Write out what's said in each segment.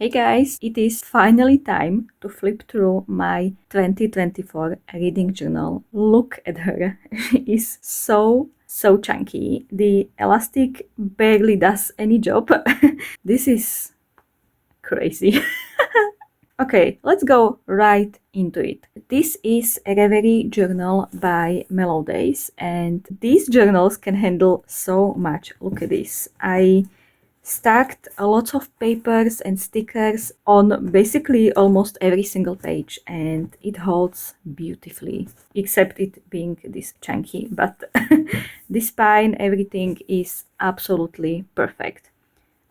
Hey guys, it is finally time to flip through my 2024 reading journal. Look at her. She is so chunky. The elastic barely does any job. This is crazy. Okay, let's go right into it. This is a Reverie journal by Mellow Days, and these journals can handle so much. Look at this. I stacked a lot of papers and stickers on basically almost every single page, and it holds beautifully, except it being this chunky, but the spine, everything is absolutely perfect.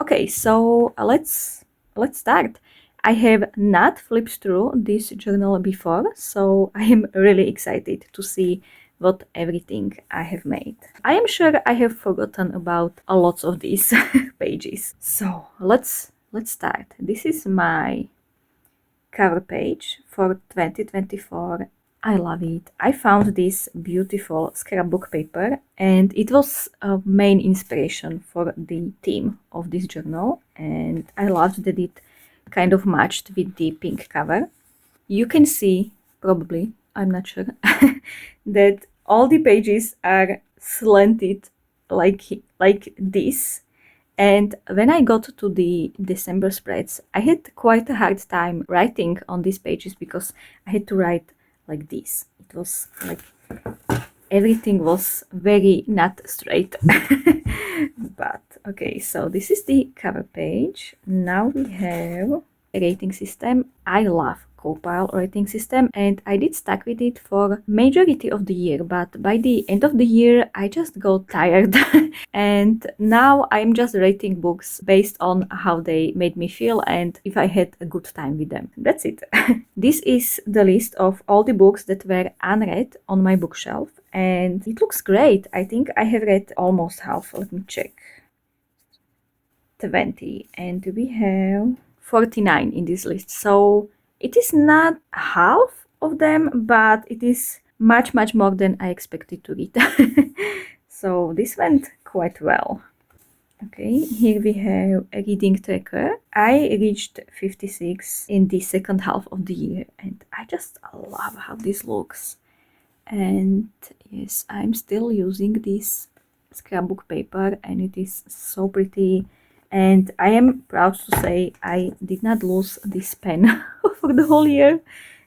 Okay, so let's start. I have not flipped through this journal before, so I am really excited to see what everything I have made. I am sure I have forgotten about a lot of these pages. So let's start. This is my cover page for 2024. I love it. I found this beautiful scrapbook paper, and it was a main inspiration for the theme of this journal, and I loved that it kind of matched with the pink cover. You can see, probably, I'm not sure, that all the pages are slanted like this. And when I got to the December spreads, I had quite a hard time writing on these pages because I had to write like this. It was like everything was very not straight. But okay, so this is the cover page. Now we have a rating system. I love compile rating system, and I did stuck with it for majority of the year, but by the end of the year I just got tired and now I'm just rating books based on how they made me feel and if I had a good time with them. That's it. This is the list of all the books that were unread on my bookshelf, and it looks great. I think I have read almost half. Let me check. 20, and we have 49 in this list, so it is not half of them, but it is much more than I expected to read. So this went quite well. Okay, here we have a reading tracker. I reached 56 in the second half of the year, and I just love how this looks. And yes, I'm still using this scrapbook paper, and it is so pretty. And I am proud to say I did not lose this pen for the whole year,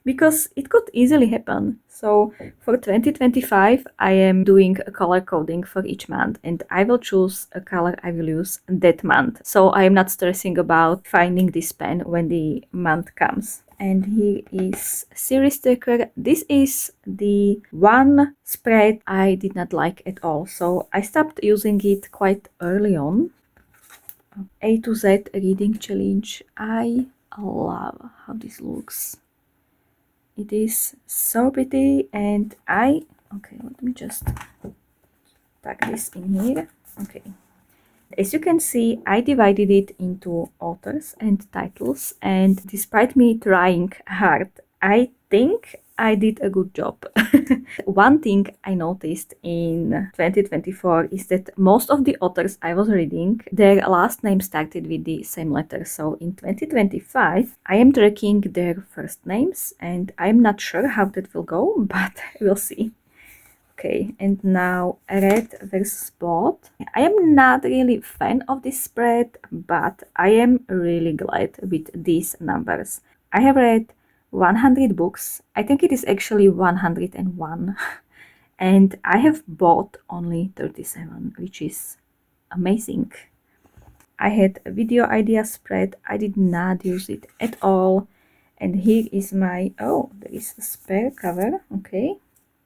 because it could easily happen. So for 2025, I am doing a color coding for each month, and I will choose a color I will use that month. So I am not stressing about finding this pen when the month comes. And here is series tracker. This is the one spread I did not like at all, so I stopped using it quite early on. A to Z reading challenge. I love how this looks. It is so pretty, and okay, let me just tuck this in here. Okay, as you can see, I divided it into authors and titles, and despite me trying hard, I think I did a good job. One thing I noticed in 2024 is that most of the authors I was reading, their last name started with the same letter. So in 2025, I am tracking their first names, and I'm not sure how that will go, but we'll see. Okay, and now red versus bold. I am not really a fan of this spread, but I am really glad with these numbers. I have read 100 books. I think it is actually 101. And I have bought only 37, which is amazing. I had a video idea spread. I did not use it at all. And here is my, oh, there is a spare cover. Okay.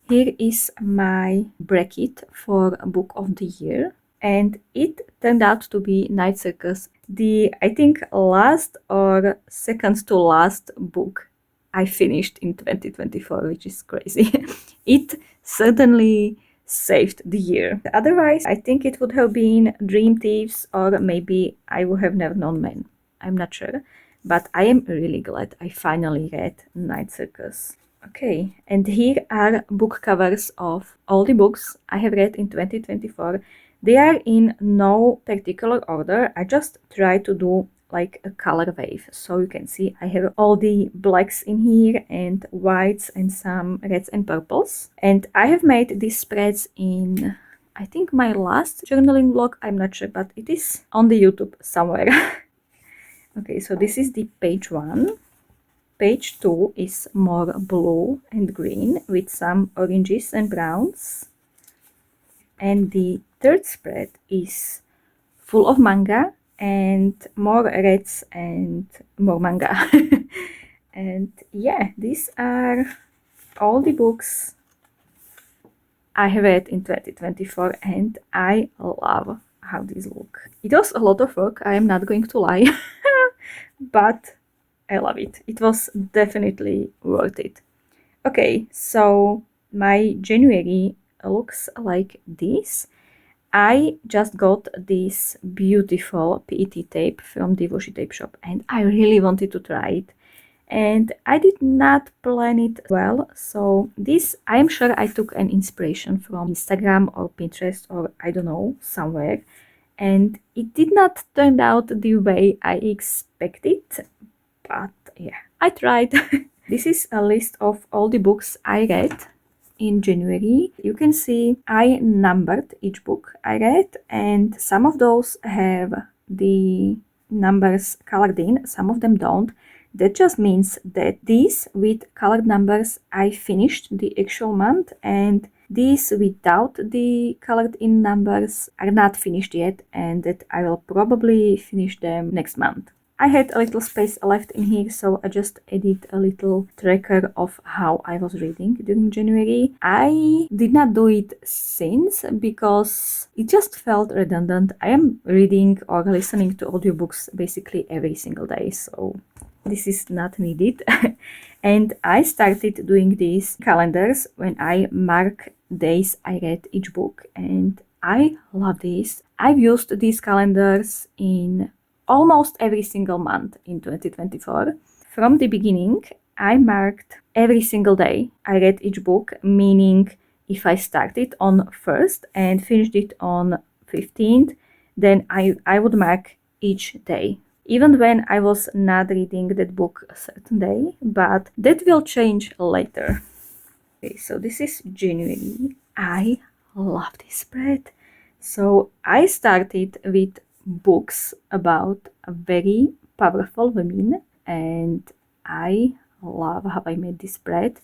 Here is my bracket for book of the year. And it turned out to be Night Circus, the, I think, last or second to last book I finished in 2024, which is crazy. It certainly saved the year. Otherwise, I think it would have been Dream Thieves, or maybe I would have never known men. I'm not sure. But I am really glad I finally read Night Circus. Okay, and here are book covers of all the books I have read in 2024. They are in no particular order. I just try to do like a color wave. So you can see I have all the blacks in here and whites and some reds and purples. And I have made these spreads in, I think, my last journaling vlog. I'm not sure, but it is on the YouTube somewhere. Okay, so this is the page 1. Page 2 is more blue and green with some oranges and browns. And the third spread is full of manga and more reds and more manga. And yeah, these are all the books I have read in 2024, and I love how these look. It was a lot of work, I am not going to lie, but I love it. It was definitely worth it. Okay, so my January looks like this. I just got this beautiful PET tape from the washi tape shop, and I really wanted to try it. And I did not plan it well, so this, I am sure I took an inspiration from Instagram or Pinterest or I don't know, somewhere. And it did not turn out the way I expected, but yeah, I tried. This is a list of all the books I read in January. You can see I numbered each book I read, and some of those have the numbers colored in, some of them don't. That just means that these with colored numbers I finished the actual month, and these without the colored in numbers are not finished yet, and that I will probably finish them next month. I had a little space left in here, so I just added a little tracker of how I was reading during January. I did not do it since because it just felt redundant. I am reading or listening to audiobooks basically every single day, so this is not needed. And I started doing these calendars when I mark days I read each book, and I love this. I've used these calendars in almost every single month in 2024. From the beginning, I marked every single day I read each book, meaning if I started on 1st and finished it on 15th, then I would mark each day. Even when I was not reading that book a certain day, but that will change later. Okay, so this is January. I love this spread. So I started with books about very powerful women, and I love how I made this spread,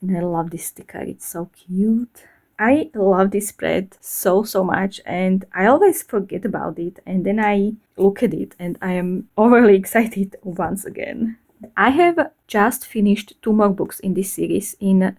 and I love this sticker. It's so cute. I love this spread so much, and I always forget about it, and then I look at it and I am overly excited once again. I have just finished 2 more books in this series in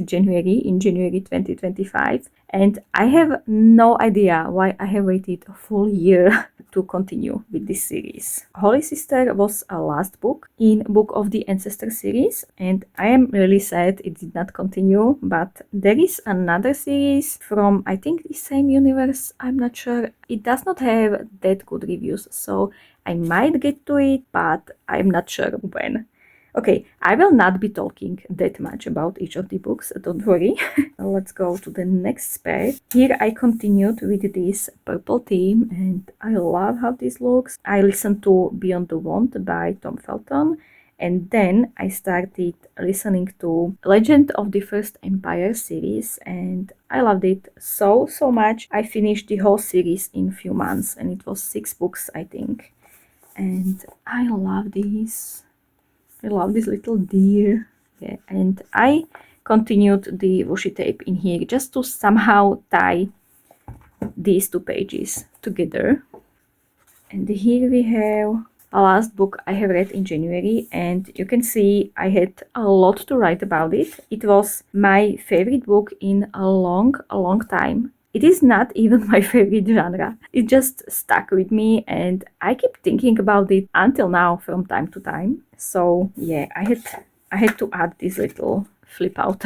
January 2025, and I have no idea why I have waited a full year to continue with this series. Holy Sister was a last book in Book of the Ancestor series, and I am really sad it did not continue, but there is another series from, I think, the same universe, I'm not sure. It does not have that good reviews, so I might get to it, but I'm not sure when. Okay, I will not be talking that much about each of the books, don't worry. Let's go to the next spread. Here I continued with this purple theme, and I love how this looks. I listened to Beyond the Want by Tom Felton, and then I started listening to Legend of the First Empire series, and I loved it so much. I finished the whole series in a few months, and it was 6 books, I think. And I love these. I love this little deer. Yeah, and I continued the washi tape in here just to somehow tie these 2 pages together. And here we have a last book I have read in January, and you can see I had a lot to write about it. It was my favorite book in a long time. It is not even my favorite genre. It just stuck with me, and I keep thinking about it until now from time to time. So yeah, I had to add this little flip out.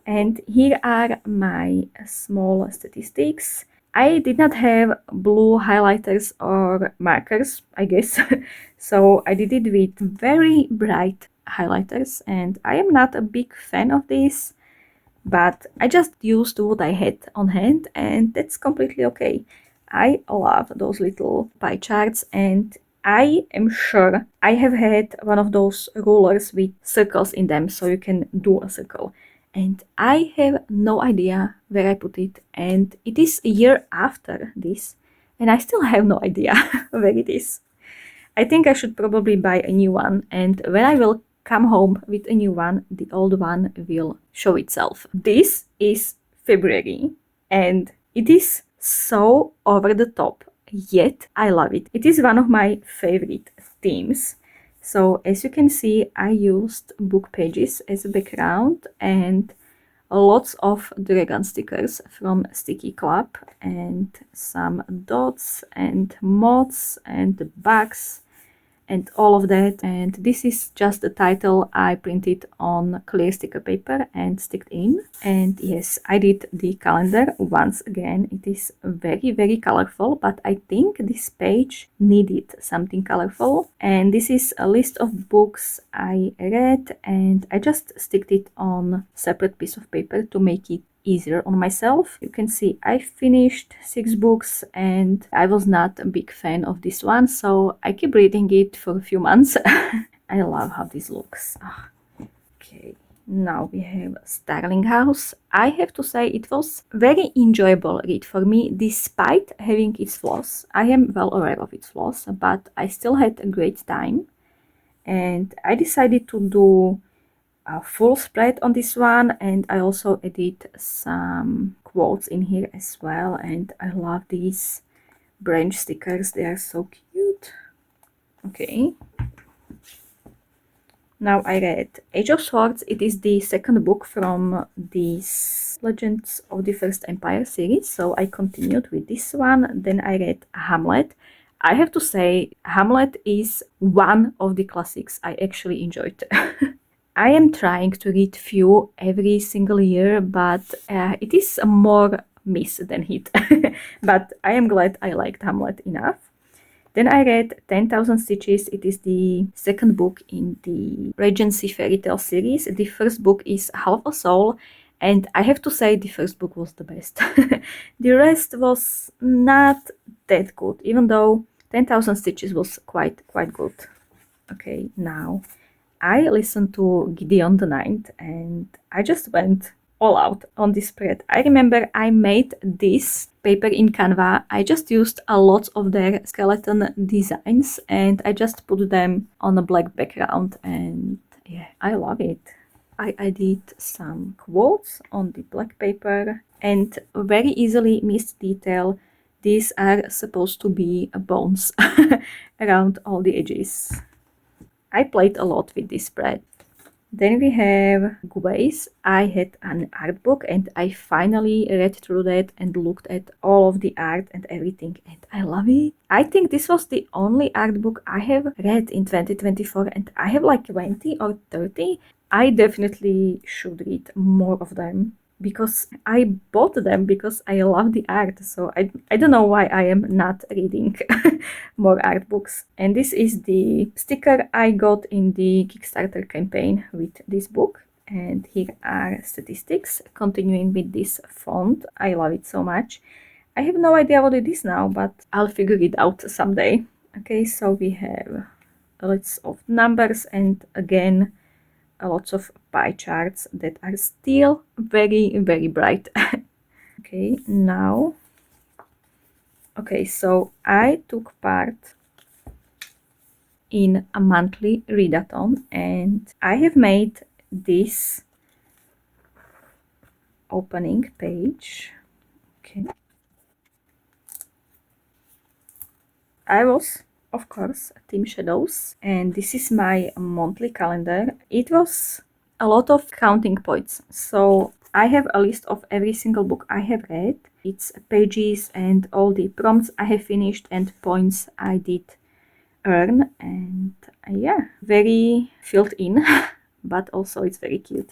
And here are my small statistics. I did not have blue highlighters or markers, I guess. So I did it with very bright highlighters, and I am not a big fan of this. But I just used what I had on hand, and that's completely okay. I love those little pie charts, and I am sure I have had one of those rulers with circles in them so you can do a circle. And I have no idea where I put it, and it is a year after this and I still have no idea where it is. I think I should probably buy a new one, and when I will come home with a new one, the old one will show itself. This is February, and it is so over the top, yet I love it. It is one of my favorite themes. So as you can see, I used book pages as a background and lots of dragon stickers from Sticky Club and some dots and moths and bugs and all of that. And this is just the title I printed on clear sticker paper and sticked in. And yes, I did the calendar once again. It is very colorful, but I think this page needed something colorful. And this is a list of books I read, and I just sticked it on separate piece of paper to make it easier on myself. You can see I finished 6 books and I was not a big fan of this one, so I keep reading it for a few months. I love how this looks. Okay, now we have Starling House. I have to say it was very enjoyable read for me despite having its flaws. I am well aware of its flaws, but I still had a great time, and I decided to do a full spread on this one, and I also added some quotes in here as well. And I love these branch stickers, they are so cute. Okay, now I read Age of Swords. It is the second book from this Legends of the First Empire series, so I continued with this one. Then I read Hamlet. I have to say Hamlet is one of the classics I actually enjoyed. I am trying to read few every single year, but it is more miss than hit. But I am glad I liked Hamlet enough. Then I read 10,000 Stitches. It is the second book in the Regency fairy tale series. The first book is Half a Soul, and I have to say the first book was the best. The rest was not that good, even though 10,000 Stitches was quite good. Okay, now I listened to Gideon the Ninth and I just went all out on this spread. I remember I made this paper in Canva. I just used a lot of their skeleton designs and I just put them on a black background, and yeah, I love it. I did some quotes on the black paper and very easily missed detail. These are supposed to be bones around all the edges. I played a lot with this spread. Then we have Gubays. I had an art book and I finally read through that and looked at all of the art and everything, and I love it. I think this was the only art book I have read in 2024, and I have like 20 or 30. I definitely should read more of them, because I bought them because I love the art. So I don't know why I am not reading more art books. And this is the sticker I got in the Kickstarter campaign with this book. And here are statistics, continuing with this font. I love it so much. I have no idea what it is now, but I'll figure it out someday. Okay, so we have lots of numbers and again lots of pie charts that are still very bright. Okay, now, okay, so I took part in a monthly readathon and I have made this opening page. Okay, I was, of course, Team Shadows, and this is my monthly calendar. It was a lot of counting points, so I have a list of every single book I have read, its pages and all the prompts I have finished and points I did earn, and yeah, very filled in, but also it's very cute.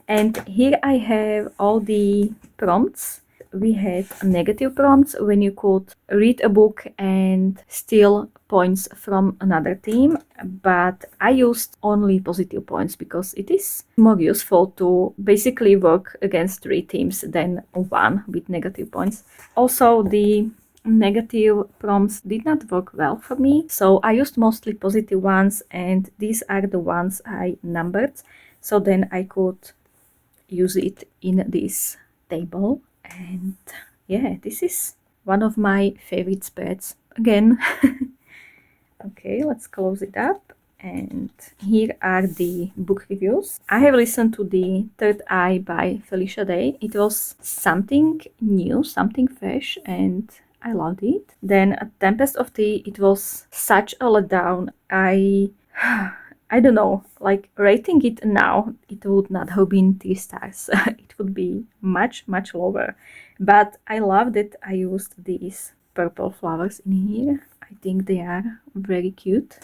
And here I have all the prompts. We had negative prompts when you could read a book and steal points from another team, but I used only positive points because it is more useful to basically work against 3 teams than one with negative points. Also, the negative prompts did not work well for me, so I used mostly positive ones, and these are the ones I numbered, so then I could use it in this table. And yeah, this is one of my favorite spreads again. Okay, let's close it up. And here are the book reviews. I have listened to the Third Eye by Felicia Day. It was something new, something fresh, and I loved it. Then A Tempest of Tea, it was such a letdown. I don't know, like rating it now, it would not have been 3 stars. It would be much, much lower. But I love that I used these purple flowers in here. I think they are very cute.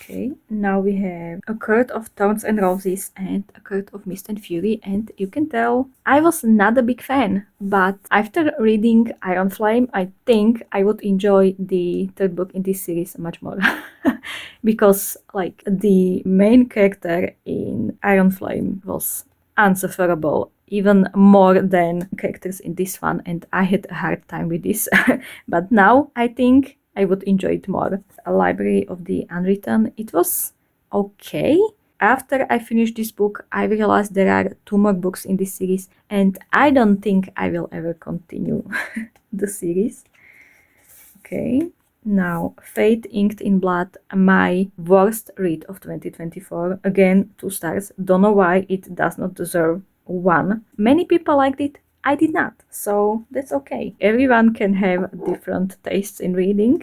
Okay, now we have A Court of Thorns and Roses and A Court of Mist and Fury, and you can tell I was not a big fan, but after reading Iron Flame, I think I would enjoy the third book in this series much more. Because like the main character in Iron Flame was unsufferable, even more than characters in this one, and I had a hard time with this. But now I think I would enjoy it more. A Library of the Unwritten, it was okay. After I finished this book, I realized there are 2 more books in this series, and I don't think I will ever continue the series. Okay, now Fate Inked in Blood, my worst read of 2024. Again, 2 stars. Don't know why it does not deserve 1. Many people liked it. I did not, so that's okay. Everyone can have different tastes in reading,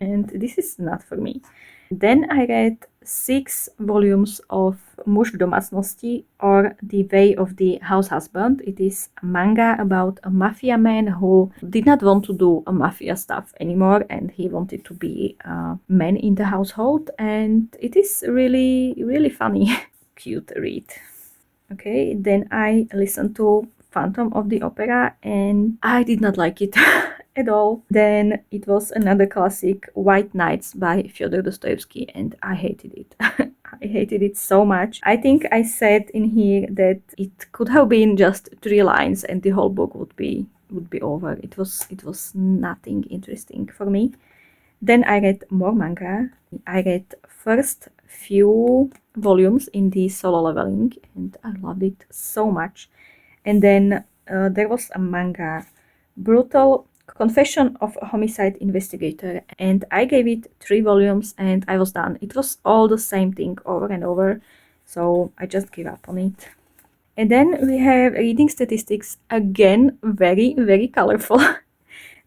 and this is not for me. Then I read 6 volumes of Muž v domácnosti, or The Way of the House Husband. It is a manga about a mafia man who did not want to do a mafia stuff anymore, and he wanted to be a man in the household, and it is really, really funny. Cute read. Okay, then I listened to Phantom of the Opera, and I did not like it at all. Then it was another classic, White Nights by Fyodor Dostoevsky, and I hated it. I hated it so much. I think I said in here that it could have been just 3 lines and the whole book would be over. It was nothing interesting for me. Then I read more manga. I read first few volumes in the Solo Leveling, and I loved it so much. And then there was a manga, Brutal Confession of a Homicide Investigator, and I gave it 3 volumes and I was done. It was all the same thing over and over, so I just gave up on it. And then we have reading statistics, again, very, very colorful.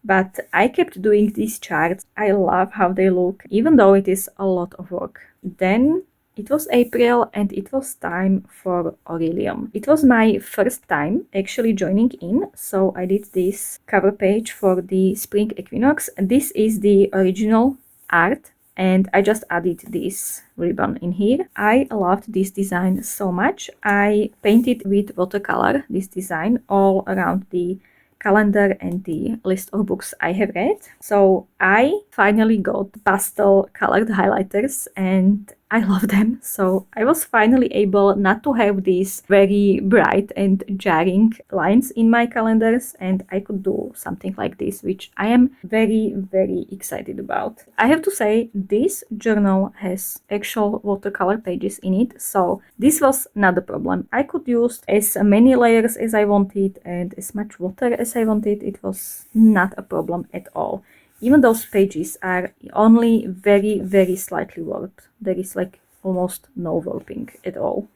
But I kept doing these charts. I love how they look, even though it is a lot of work. Then it was April and it was time for Aurelium. It was my first time actually joining in, so I did this cover page for the spring equinox. This is the original art, and I just added this ribbon in here. I loved this design so much. I painted with watercolor this design all around the calendar and the list of books I have read. So I finally got pastel colored highlighters and I love them. So I was finally able not to have these very bright and jarring lines in my calendars, and I could do something like this, which I am very, very excited about. I have to say, this journal has actual watercolor pages in it, so this was not a problem. I could use as many layers as I wanted and as much water as I wanted. It was not a problem at all. Even those pages are only very, very slightly warped. There is like almost no warping at all.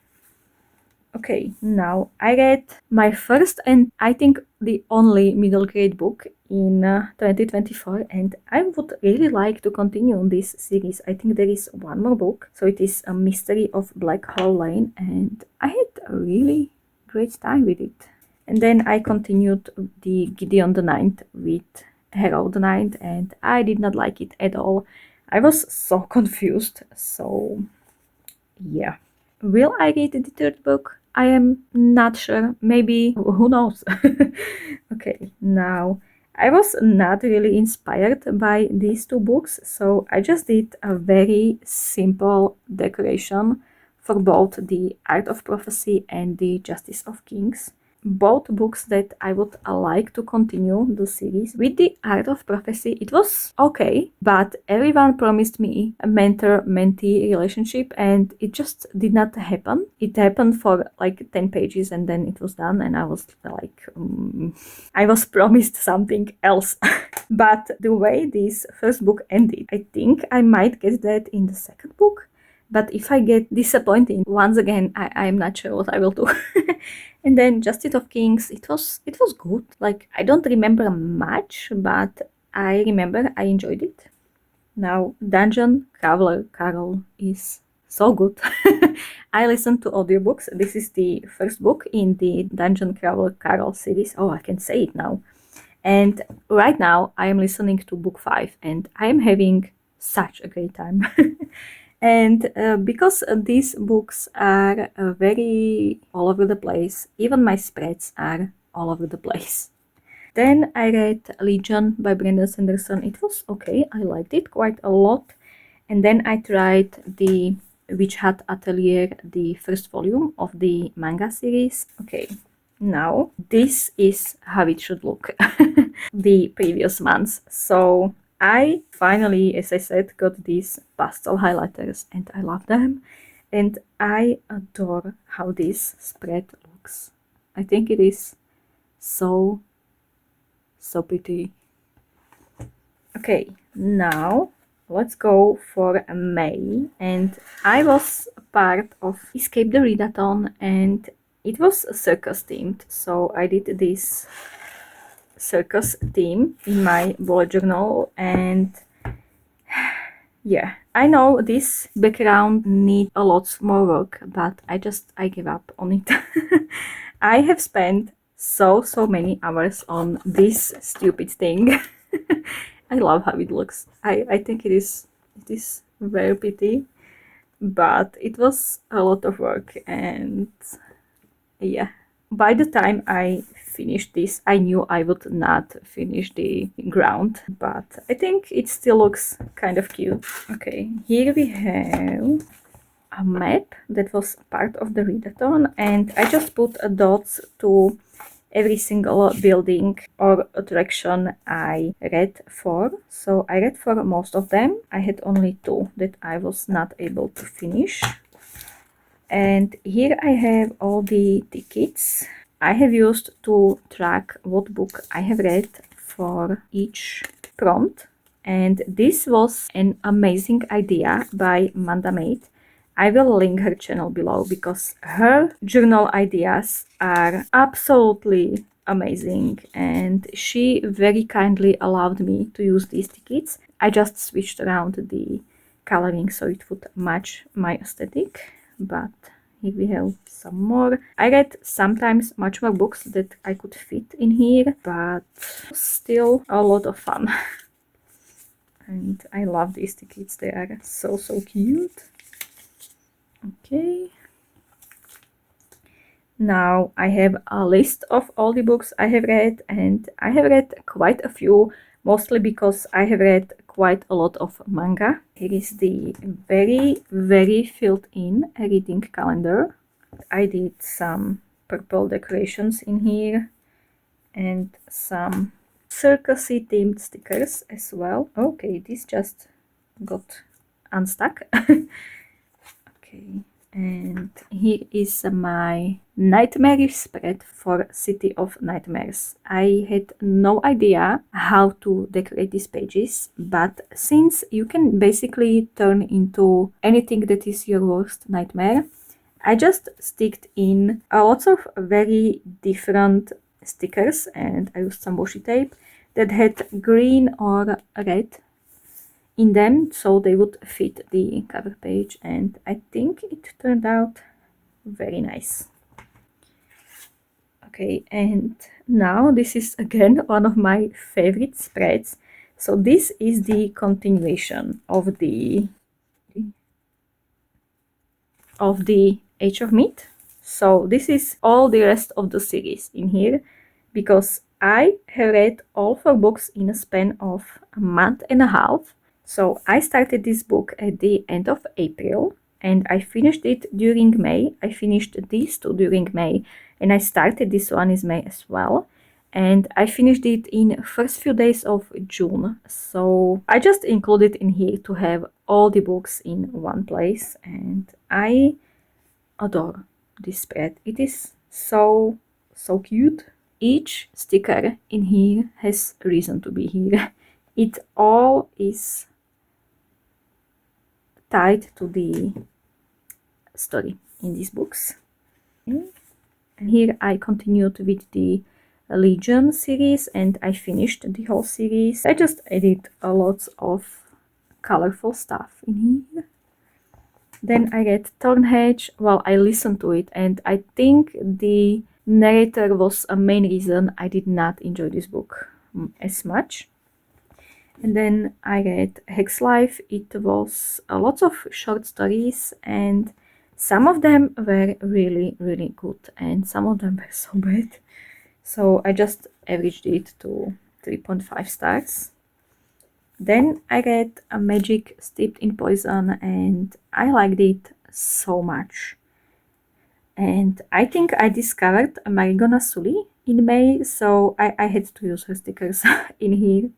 Okay, now I read my first and I think the only middle grade book in 2024, and I would really like to continue on this series. I think there is one more book. So it is A Mystery of Black Hole Lane, and I had a really great time with it. And then I continued the Gideon the Ninth with Hero the Ninth, and I did not like it at all. I was so confused. So yeah. Will I read the third book? I am not sure. Maybe, who knows? Okay, now I was not really inspired by these 2 books, so I just did a very simple decoration for both the Art of Prophecy and the Justice of Kings. both books that I would like to continue the series. With the Art of Prophecy, it was okay, but everyone promised me a mentor-mentee relationship, and it just did not happen. It happened for like 10 pages and then it was done, and I was like, I was promised something else. But the way this first book ended, I think I might get that in the second book. But if I get disappointed once again, I'm not sure what I will do. And then Justice of Kings, it was good. Like, I don't remember much, but I remember I enjoyed it. Now, Dungeon Crawler Carol is so good. I listened to audiobooks. This is the first book in the Dungeon Crawler Carol series. Oh, I can say it now. And right now I am listening to book 5 and I am having such a great time. And because these books are very all over the place, even my spreads are all over the place. Then I read Legion by Brandon Sanderson. It was okay. I liked it quite a lot. And then I tried the Witch Hat Atelier, the first volume of the manga series. Okay, now this is how it should look the previous months. So I finally, as I said, got these pastel highlighters and I love them, and I adore how this spread looks. I think it is so pretty. Okay, now let's go for May, and I was part of Escape the Readathon, and it was circus themed, so I did this circus theme in my bullet journal, and yeah, I know this background needs a lot more work, but I give up on it. I have spent so many hours on this stupid thing. I love how it looks. I think it is very pretty, but it was a lot of work, and yeah, by the time I finished this, I knew I would not finish the ground, but I think it still looks kind of cute. Okay, here we have a map that was part of the readathon, and I just put dots to every single building or attraction I read for. So I read for most of them. I had only 2 that I was not able to finish. And here I have all the tickets I have used to track what book I have read for each prompt. And this was an amazing idea by Manda Mate. I will link her channel below because her journal ideas are absolutely amazing, and she very kindly allowed me to use these tickets. I just switched around the coloring so it would match my aesthetic, but here we have some more. I read sometimes much more books that I could fit in here, but still a lot of fun. And I love these tickets, they are so cute. Okay, now I have a list of all the books I have read, and I have read quite a few, mostly because I have read quite a lot of manga. Here is the very filled in reading calendar. I did some purple decorations in here and some circusy themed stickers as well. Okay, this just got unstuck. Okay, and here is my nightmarish spread for City of Nightmares. I had no idea how to decorate these pages, but since you can basically turn into anything that is your worst nightmare, I just sticked in lots of very different stickers, and I used some washi tape that had green or red in them, so they would fit the cover page, and I think it turned out very nice. Okay, and now this is again one of my favorite spreads. So this is the continuation of the Age of Meat. So this is all the rest of the series in here, because I have read all 4 books in a span of a month and a half. So I started this book at the end of April and I finished it during May. I finished these 2 during May, and I started this one in May as well, and I finished it in first few days of June. So I just included in here to have all the books in one place, and I adore this spread. It is so cute. Each sticker in here has reason to be here. It all is tied to the story in these books. And here I continued with the Legion series, and I finished the whole series. I just added a lot of colorful stuff in here. Then I read Thornhedge. Well, I listened to it, and I think the narrator was a main reason I did not enjoy this book as much. And then I read Hex Life. It was a lot of short stories, and some of them were really, really good, and some of them were so bad. So I just averaged it to 3.5 stars. Then I read A Magic Steeped in Poison, and I liked it so much. And I think I discovered Marigona Sully in May, so I had to use her stickers in here.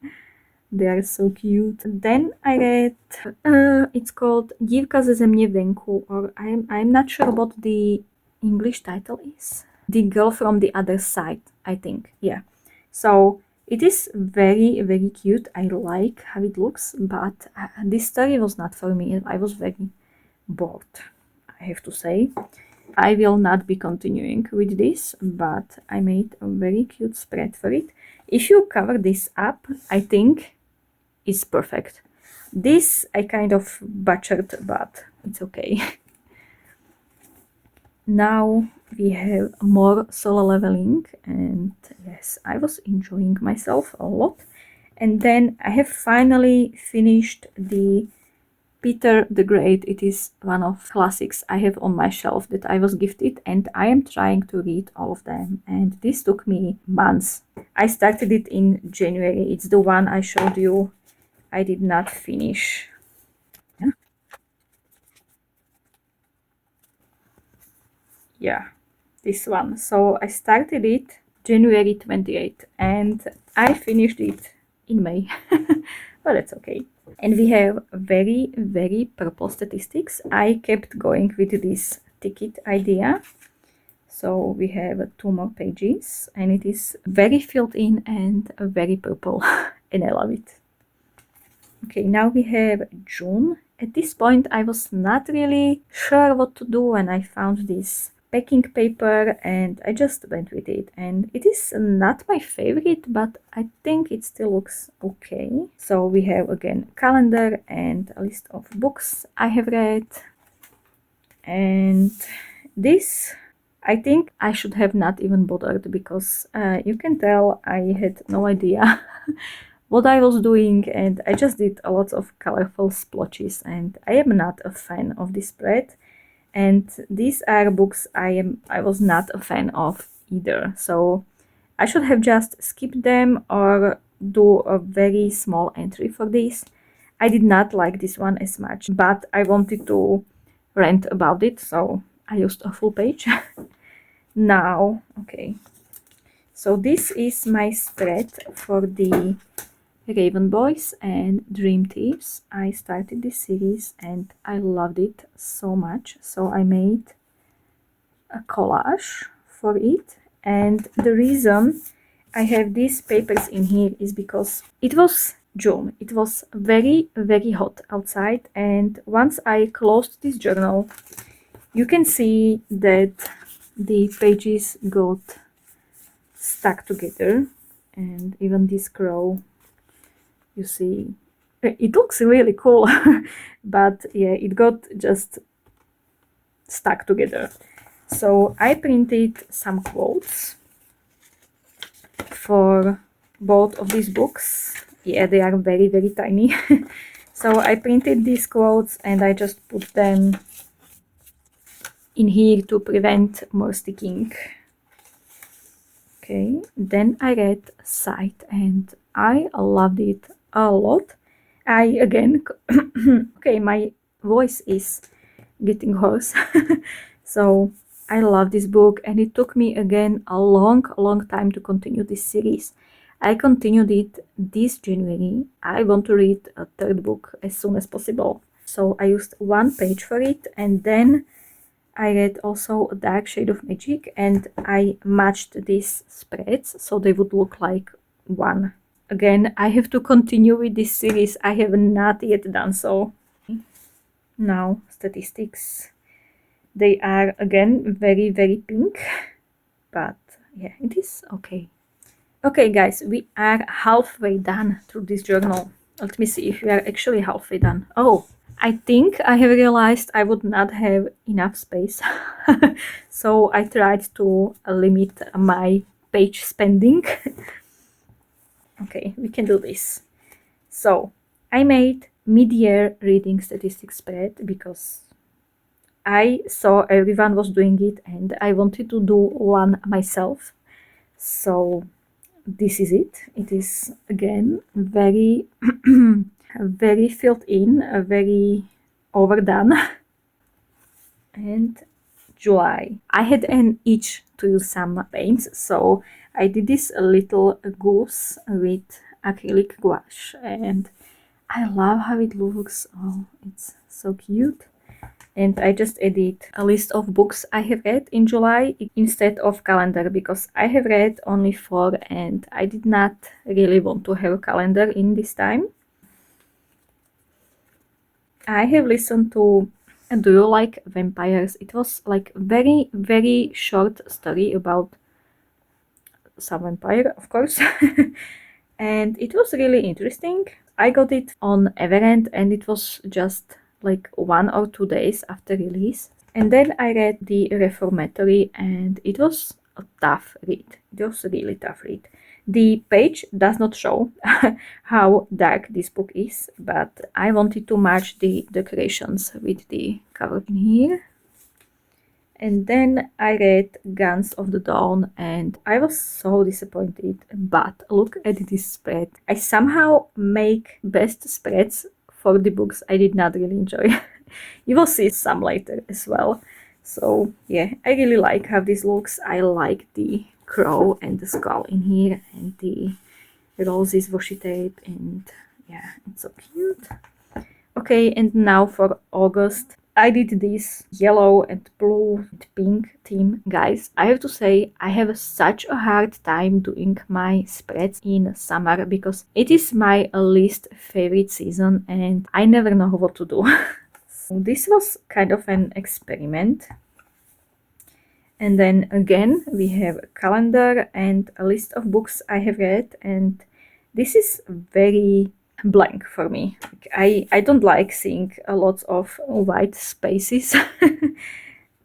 They are so cute. Then I read, it's called Dívka ze země venku, or I'm not sure what the English title is. The Girl from the Other Side, I think, yeah. So it is very, very cute. I like how it looks, but this story was not for me. I was very bored, I have to say. I will not be continuing with this, but I made a very cute spread for it. If you cover this up, I think it's perfect. This I kind of butchered, but it's okay. Now we have more Solo Leveling, and yes, I was enjoying myself a lot. And then I have finally finished the Peter the Great. It is one of classics I have on my shelf that I was gifted, and I am trying to read all of them, and this took me months. I started it in January. It's the one I showed you I did not finish. Yeah, this one. So I started it January 28th, and I finished it in May. But that's okay. And we have very, very purple statistics. I kept going with this ticket idea. So we have 2 more pages, and it is very filled in and very purple, and I love it. Okay, now we have June. At this point, I was not really sure what to do when I found this packing paper, and I just went with it. And it is not my favorite, but I think it still looks okay. So we have again calendar and a list of books I have read. And this, I think I should have not even bothered, because you can tell I had no idea what I was doing, and I just did a lot of colorful splotches, and I am not a fan of this spread. And these are books I was not a fan of either. So I should have just skipped them or do a very small entry for this. I did not like this one as much, but I wanted to rant about it, so I used a full page. Now, okay. So this is my spread for the Raven Boys and Dream Thieves. I started this series and I loved it so much, so I made a collage for it. And the reason I have these papers in here is because it was June. It was very, very hot outside, and once I closed this journal, you can see that the pages got stuck together, and even this crow, you see, it looks really cool, but yeah, it got just stuck together. So I printed some quotes for both of these books. Yeah, they are very, very tiny. So I printed these quotes and I just put them in here to prevent more sticking. Okay, then I read Sight and I loved it a lot. Okay, my voice is getting hoarse. So I love this book, and it took me again a long time to continue this series. I continued it this January. I want to read a third book as soon as possible. So I used one page for it, and then I read also A Dark Shade of Magic, and I matched these spreads so they would look like one. Again, I have to continue with this series. I have not yet done so. Now, statistics. They are again very pink, but yeah, it is okay. Okay guys, we are halfway done through this journal. Let me see if we are actually halfway done. Oh, I think I have realized I would not have enough space. So I tried to limit my page spending. Okay, we can do this. So I made mid-year reading statistics spread because I saw everyone was doing it and I wanted to do one myself. So this is it. It is again very very filled in, very overdone. And July, I had an itch to use some paints, so I did this little goose with acrylic gouache, and I love how it looks. Oh, it's so cute. And I just added a list of books I have read in July instead of calendar, because I have read only 4 and I did not really want to have a calendar in this time. I have listened to Do You Like Vampires? It was like very short story about some vampire, of course. And it was really interesting. I got it on Everend and it was just like 1 or 2 days after release. And then I read The Reformatory and it was a tough read. It was a really tough read. The page does not show how dark this book is, but I wanted to match the decorations with the cover in here. And then I read Guns of the Dawn and I was so disappointed, but look at this spread. I somehow make best spreads for the books I did not really enjoy. You will see some later as well. So yeah, I really like how this looks. I like the crow and the skull in here and the roses washi tape, and yeah, it's so cute. Okay, and now for August. I did this yellow and blue and pink theme. Guys, I have to say I have such a hard time doing my spreads in summer because it is my least favorite season and I never know what to do. So this was kind of an experiment. And then again we have a calendar and a list of books I have read, and this is very blank for me. I don't like seeing a lot of white spaces,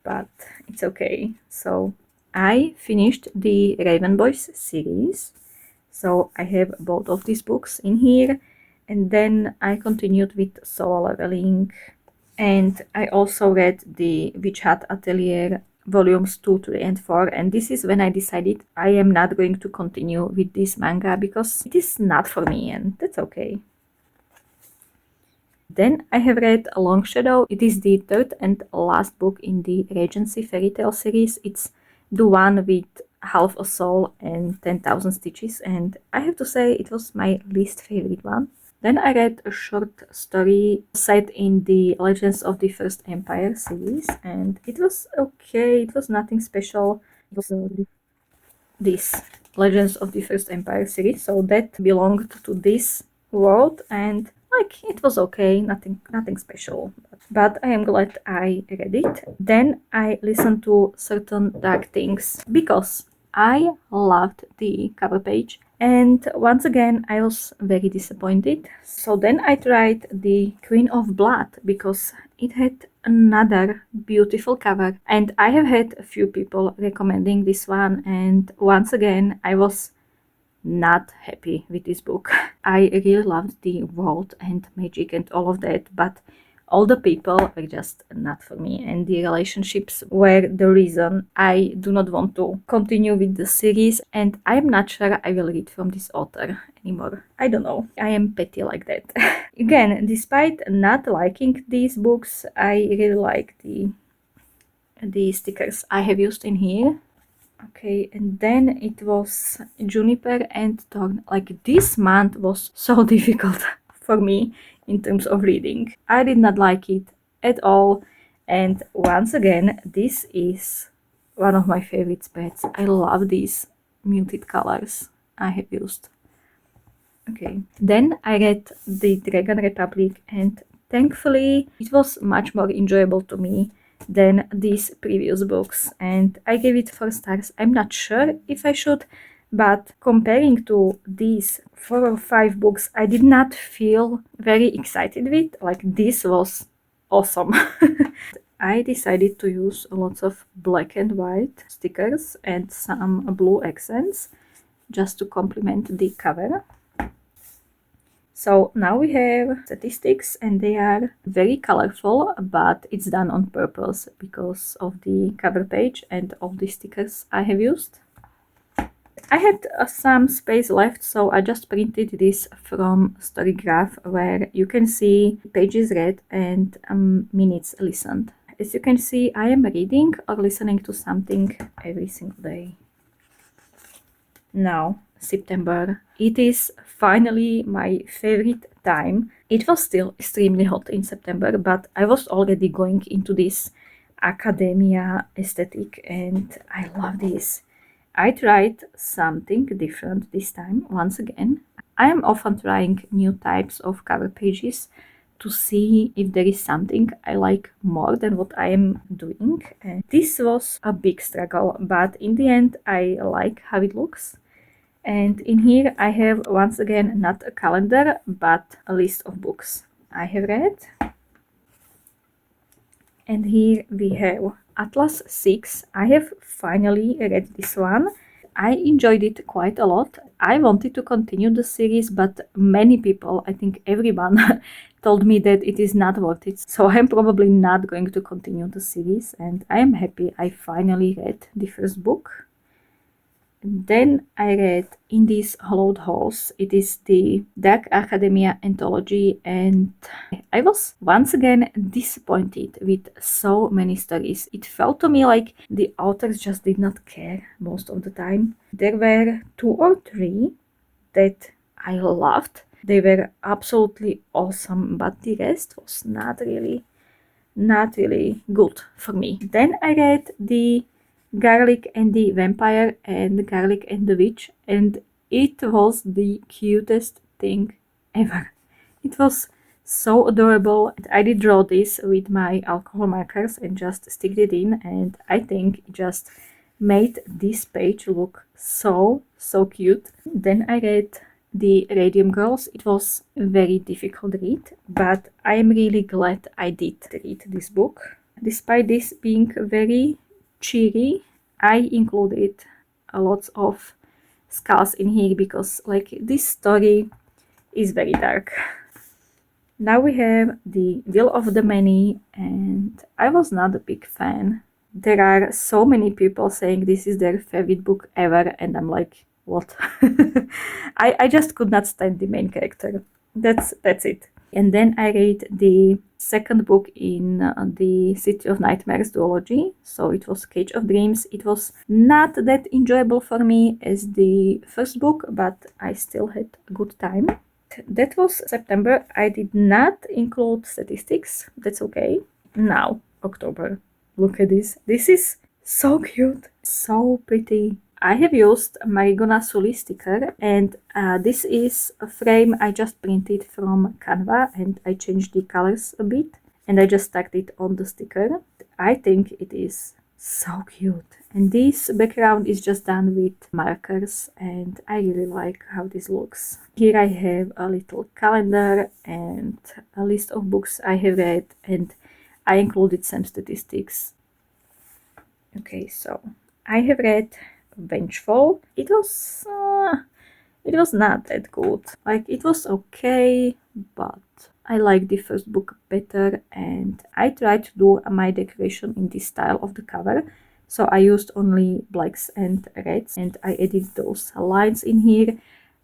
but it's okay. So I finished the Raven Boys series, so I have both of these books in here, and then I continued with Solo Leveling, and I also read the Witch Hat Atelier volumes 2, 3 and 4, and this is when I decided I am not going to continue with this manga because it is not for me, and that's okay. Then I have read A Long Shadow. It is the third and last book in the Regency fairy tale series. It's the one with Half a Soul and 10,000 Stitches, and I have to say it was my least favorite one. Then I read a short story set in the Legends of the First Empire series, and it was okay. It was nothing special. It was this Legends of the First Empire series, so that belonged to this world, and like it was okay, nothing special. But I am glad I read it. Then I listened to Certain Dark Things because I loved the cover page, and once again I was very disappointed. So then I tried the Queen of Blood because it had another beautiful cover, and I have had a few people recommending this one, and once again I was not happy with this book. I really loved the world and magic and all of that, but all the people were just not for me, and the relationships were the reason I do not want to continue with the series, and I'm not sure I will read from this author anymore. I don't know. I am petty like that. Again, despite not liking these books, I really like the the stickers I have used in here. Okay, and then it was juniper and thorn. Like, this month was so difficult for me in terms of reading. I did not like it at all. And once again, this is one of my favorite spreads. I love these muted colors I have used. Okay, then I read the Dragon Republic, and thankfully it was much more enjoyable to me than these previous books, and I gave it 4 stars. I'm not sure if I should, but comparing to these 4 or 5 books I did not feel very excited with. Like, this was awesome. I decided to use lots of black and white stickers and some blue accents just to complement the cover. So now we have statistics, and they are very colorful, but it's done on purpose because of the cover page and all the stickers I have used. I had some space left, so I just printed this from Storygraph, where you can see pages read and minutes listened. As you can see, I am reading or listening to something every single day. Now, September. It is finally my favorite time. It was still extremely hot in September, but I was already going into this academia aesthetic, and I love this. I tried something different this time once again. I am often trying new types of cover pages to see if there is something I like more than what I am doing. And this was a big struggle, but in the end I like how it looks. And in here I have once again not a calendar, but a list of books I have read. And here we have Atlas 6. I have finally read this one. I enjoyed it quite a lot. I wanted to continue the series, but many people, I think everyone, told me that it is not worth it. So I'm probably not going to continue the series, and I am happy I finally read the first book. Then I read In These Hollowed Halls. It is the Dark Academia anthology, and I was once again disappointed with so many stories. It felt to me like the authors just did not care most of the time. There were 2 or 3 that I loved. They were absolutely awesome, but the rest was not really good for me. Then I read the Garlic and the Vampire and Garlic and the Witch, and it was the cutest thing ever. It was so adorable. I did draw this with my alcohol markers and just sticked it in, and I think it just made this page look so cute. Then I read the Radium Girls. It was a very difficult read, but I am really glad I did read this book. Despite this being very cheery, I included a lot of skulls in here because, like, this story is very dark. Now we have the Will of the Many, and I was not a big fan. There are so many people saying this is their favorite book ever, and I'm like, what? I just could not stand the main character. That's it. And then I read the second book in the City of Nightmares duology. So it was Cage of Dreams. It was not that enjoyable for me as the first book, but I still had a good time. That was September. I did not include statistics. That's okay. Now, October. Look at this. This is so cute. So pretty. I have used Marigona Sully sticker, and this is a frame I just printed from Canva, and I changed the colors a bit, and I just stuck it on the sticker. I think it is so cute. And this background is just done with markers, and I really like how this looks. Here I have a little calendar and a list of books I have read, and I included some statistics. Okay, so I have read Vengeful. It was not that good. Like, it was okay, but I like the first book better, and I tried to do my decoration in this style of the cover. So I used only blacks and reds, and I added those lines in here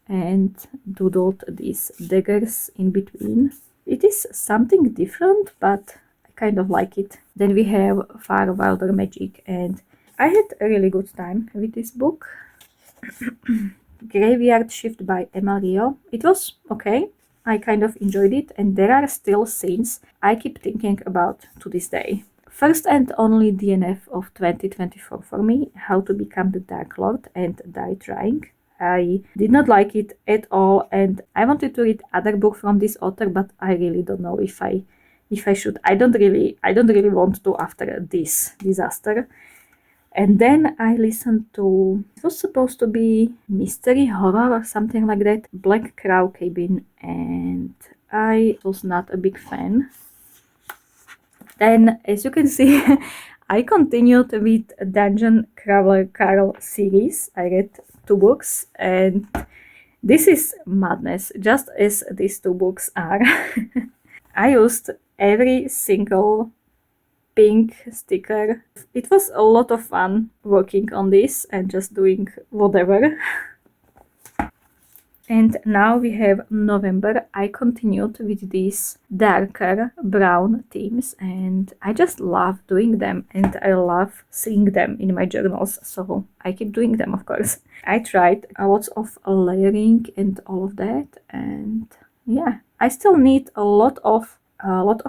and doodled these daggers in between. It is something different, but I kind of like it. Then we have Far Wilder Magic, and I had a really good time with this book. Graveyard Shift by Emma Rio. It was okay. I kind of enjoyed it, and there are still scenes I keep thinking about to this day. First and only DNF of 2024 for me, How to Become the Dark Lord and Die Trying. I did not like it at all, and I wanted to read other book from this author, but I really don't know if I should. I don't really want to after this disaster. And then I listened to, it was supposed to be mystery horror or something like that, Black Crow Cabin, and I was not a big fan. Then, as you can see, I continued with Dungeon Crawler Carol series. I read 2 books, and this is madness, just as these 2 books are. I used every single pink sticker. It was a lot of fun working on this and just doing whatever. And now we have November. I continued with these darker brown themes, and I just love doing them, and I love seeing them in my journals, so I keep doing them, of course. I tried a lot of layering and all of that, and yeah, I still need a lot of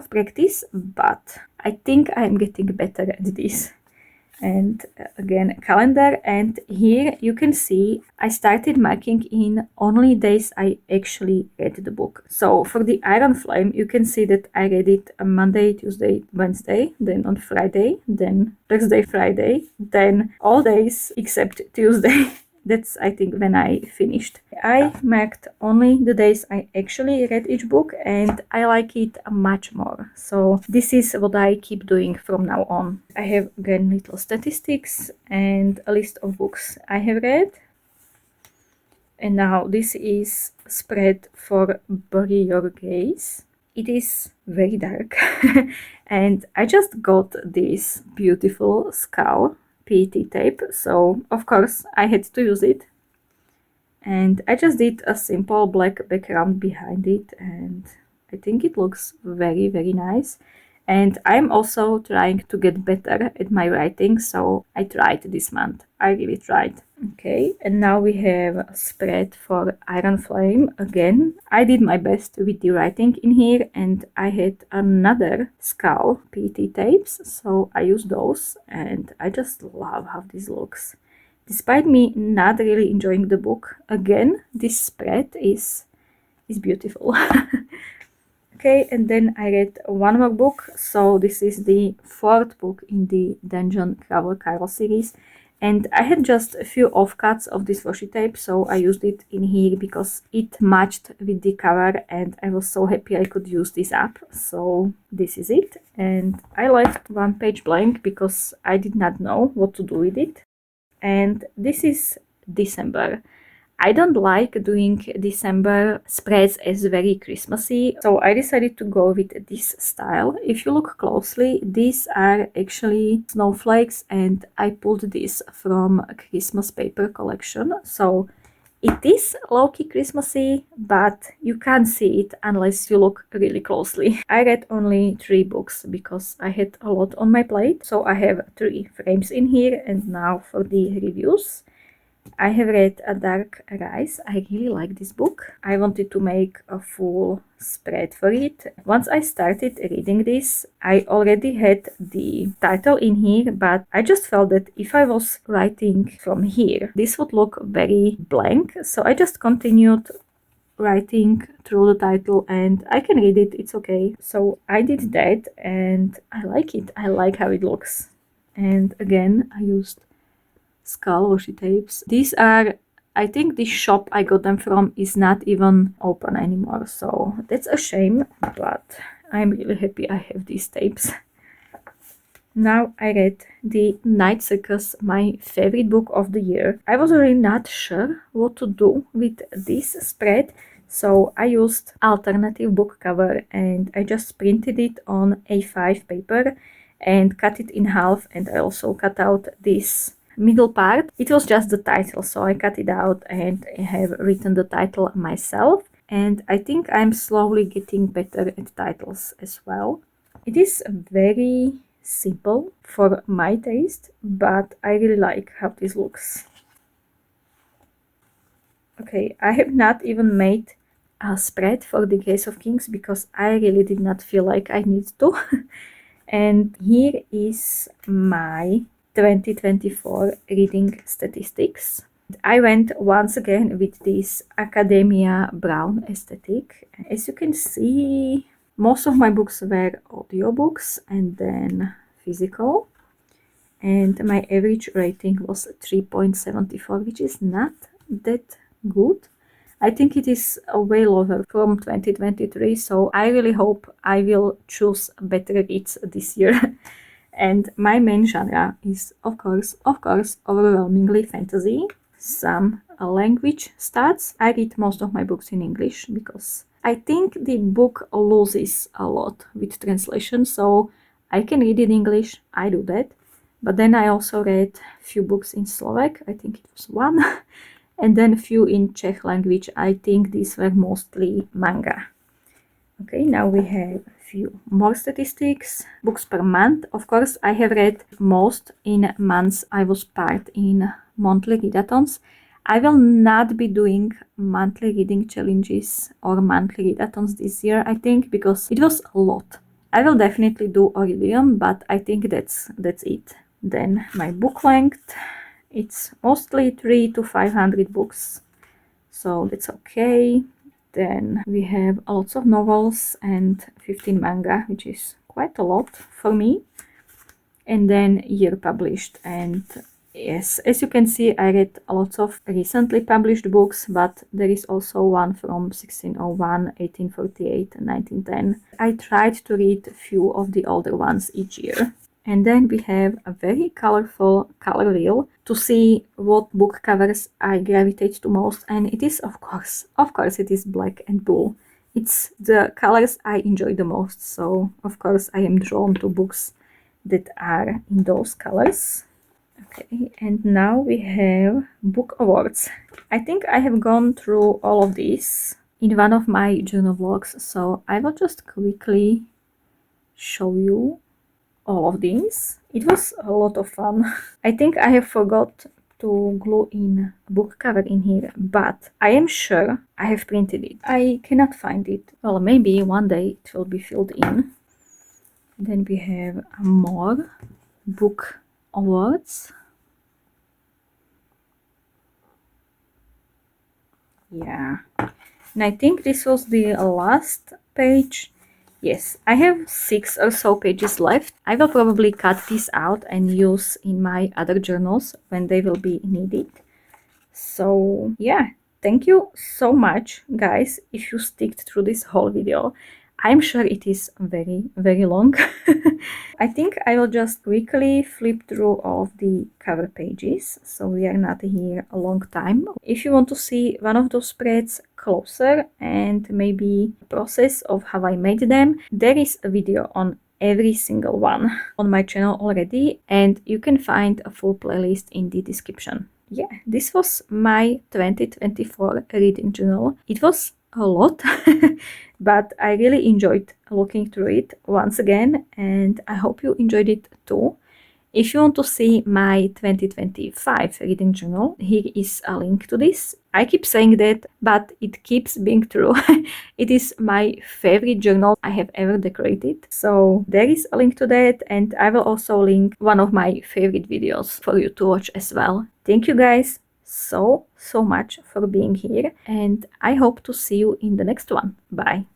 practice, but I think I'm getting better at this. And again, calendar, and here you can see I started marking in only days I actually read the book. So for the Iron Flame, you can see that I read it on Monday, Tuesday, Wednesday, then on Friday, then Thursday, Friday, then all days except Tuesday. That's, I think, when I finished. I marked only the days I actually read each book, and I like it much more. So this is what I keep doing from now on. I have again little statistics and a list of books I have read. And now this is spread for Bury Your Gaze. It is very dark. And I just got this beautiful skull PET tape, so of course I had to use it, and I just did a simple black background behind it, and I think it looks very, very nice. And I'm also trying to get better at my writing, so I tried this month. I really tried. Okay, and now we have a spread for Iron Flame again. I did my best with the writing in here, and I had another skull PET tapes, so I used those, and I just love how this looks. Despite me not really enjoying the book, again, this spread is beautiful. Okay, and then I read one more book. So this is the 4th book in the Dungeon Crawler Carol series. And I had just a few offcuts of this washi tape, so I used it in here because it matched with the cover, and I was so happy I could use this up. So this is it. And I left one page blank because I did not know what to do with it. And this is December. I don't like doing December spreads as very Christmassy, so I decided to go with this style. If you look closely, these are actually snowflakes, and I pulled this from a Christmas paper collection. So it is low-key Christmassy, but you can't see it unless you look really closely. I read only 3 books because I had a lot on my plate, so I have 3 frames in here. And now for the reviews. I have read A Dark Rise. I really like this book. I wanted to make a full spread for it. Once I started reading this, I already had the title in here, but I just felt that if I was writing from here, this would look very blank. So I just continued writing through the title, and I can read it, it's okay. So I did that, and I like it. I like how it looks. And again, I used skull washi tapes. These are, I think the shop I got them from is not even open anymore, so that's a shame, but I'm really happy I have these tapes. Now I read The Night Circus, my favorite book of the year. I was really not sure what to do with this spread, so I used alternative book cover, and I just printed it on A5 paper and cut it in half, and I also cut out this middle part. It was just the title, so I cut it out and I have written the title myself, and I think I'm slowly getting better at titles as well. It is very simple for my taste, but I really like how this looks. Okay, I have not even made a spread for the Case of Kings because I really did not feel like I need to. And here is my 2024 reading statistics. I went once again with this academia brown aesthetic. As you can see, most of my books were audiobooks and then physical. And my average rating was 3.74, which is not that good. I think it is way lower from 2023, so I really hope I will choose better reads this year. And my main genre is, of course, overwhelmingly fantasy. Some language stats. I read most of my books in English because I think the book loses a lot with translation, so I can read in English, I do that. But then I also read few books in Slovak, I think it was one, and then a few in Czech language. I think these were mostly manga. Okay, now we have a few more statistics. Books per month. Of course, I have read most in months I was part in monthly readathons. I will not be doing monthly reading challenges or monthly readathons this year, I think, because it was a lot. I will definitely do Iridium, but I think that's it. Then my book length. It's mostly 300 to 500 books, so that's okay. Then we have lots of novels and 15 manga, which is quite a lot for me. And then year published. And yes, as you can see, I read lots of recently published books, but there is also one from 1601, 1848, and 1910. I tried to read a few of the older ones each year. And then we have a very colorful color wheel to see what book covers I gravitate to most. And it is, of course, it is black and blue. It's the colors I enjoy the most. So, of course, I am drawn to books that are in those colors. Okay, and now we have book awards. I think I have gone through all of these in one of my journal vlogs. So I will just quickly show you all of these. It was a lot of fun. I think I have forgot to glue in a book cover in here, but I am sure I have printed it. I cannot find it. Well, maybe one day it will be filled in. Then we have more book awards. Yeah. And I think this was the last page. Yes, I have 6 or so pages left. I will probably cut this out and use in my other journals when they will be needed. So yeah, thank you so much, guys, if you stick through this whole video. I'm sure it is very, very long. I think I will just quickly flip through all of the cover pages, so we are not here a long time. If you want to see one of those spreads closer and maybe the process of how I made them, there is a video on every single one on my channel already, and you can find a full playlist in the description. Yeah, this was my 2024 reading journal. It was a lot, but I really enjoyed looking through it once again, and I hope you enjoyed it too. If you want to see my 2025 reading journal, here is a link to this. I keep saying that, but it keeps being true. It is my favorite journal I have ever decorated. So there is a link to that, and I will also link one of my favorite videos for you to watch as well. Thank you guys so much for being here, and I hope to see you in the next one. Bye.